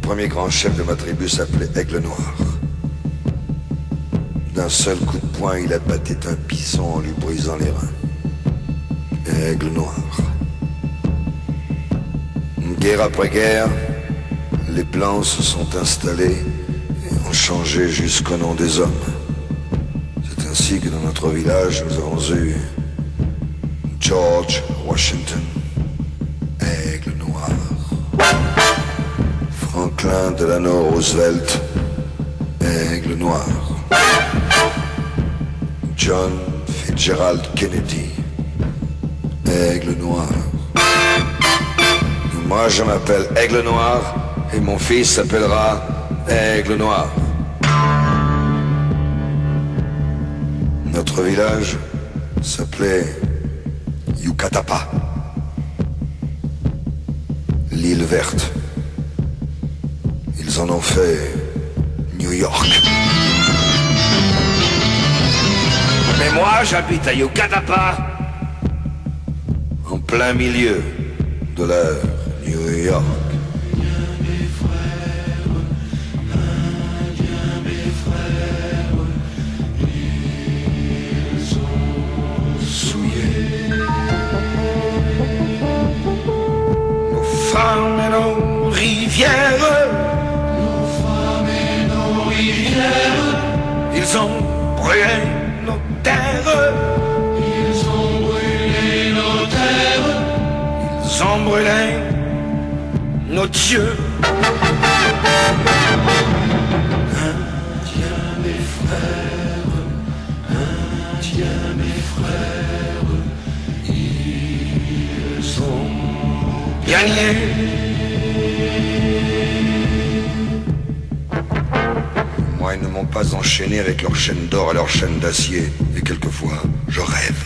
premier grand chef de ma tribu s'appelait Aigle Noir. D'un seul coup de poing, il abattait un bison en lui brisant les reins. Aigle Noir. Guerre après guerre, les Blancs se sont installés et ont changé jusqu'au nom des hommes. C'est ainsi que dans notre village, nous avons eu George Washington, Aigle Noir, Franklin Delano Roosevelt, Aigle Noir, John Fitzgerald Kennedy, Aigle Noir. Moi, je m'appelle Aigle Noir et mon fils s'appellera Aigle Noir. Notre village s'appelait Yucatapa, l'île verte. Ils en ont fait New York. Mais moi, j'habite à Yucatapa, en plein milieu de la New York. Femmes et nos rivières, ils ont brûlé nos terres, ils ont brûlé nos terres, ils ont brûlé nos dieux. Indiens mes frères, Indiens mes frères, ils ont gagné. Moi, ils ne m'ont pas enchaîné avec leurs chaînes d'or et leurs chaînes d'acier. Et quelquefois, je rêve.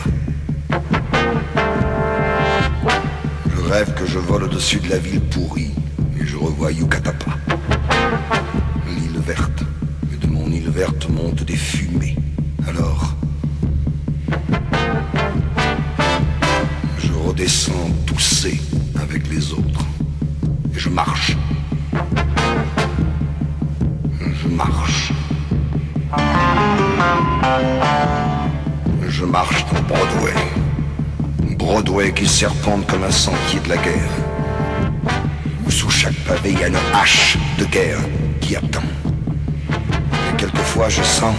Je rêve que je vole au-dessus de la ville pourrie et je revois Yucatapa, l'île verte. Et de mon île verte montent des fumées. Alors, je redescends toussé avec les autres. Et je marche. Je marche. Je marche dans Broadway. Broadway qui serpente comme un sentier de la guerre. Où sous chaque pavé il y a une hache de guerre qui attend. Et quelquefois je sens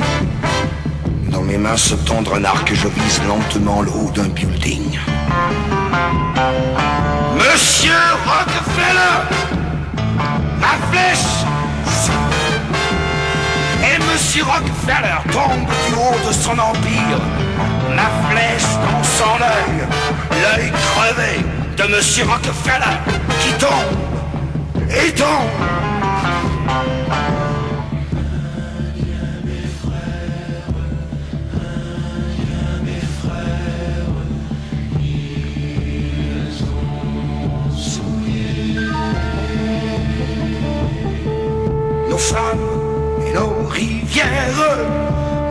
dans mes mains se tendre un arc et je vise lentement le haut d'un building. Monsieur Rockefeller, ma flèche. Et Monsieur Rockefeller tombe du haut de son empire. Ma flèche dans son œil, l'œil crevé de Monsieur Rockefeller qui tombe et tombe. Nos femmes et nos rivières,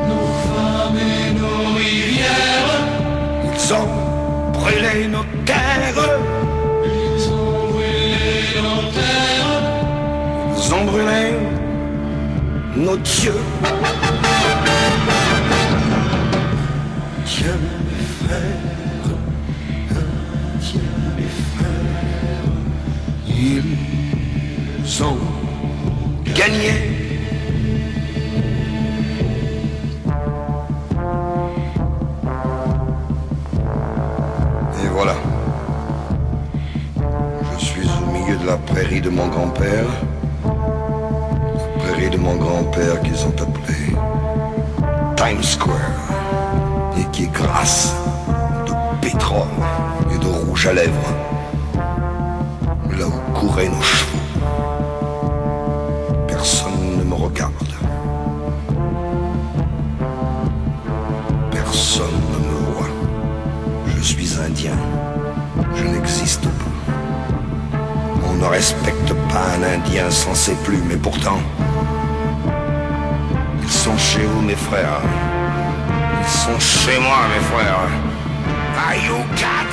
nos femmes et nos rivières, ils ont brûlé nos terres, ils ont brûlé nos terres, ils ont brûlé nos dieux. Dieu mes frères, Dieu mes frères, ils ont gagné. Et voilà. Je suis au milieu de la prairie de mon grand-père. La prairie de mon grand-père qu'ils ont appelée Times Square. Et qui est grasse de pétrole et de rouge à lèvres. Là où couraient nos chevaux. Personne ne me regarde. Personne ne me voit. Je suis indien. Je n'existe pas. On ne respecte pas un indien censé plus, mais pourtant, ils sont chez vous, mes frères. Ils sont chez moi, mes frères. Ah, you got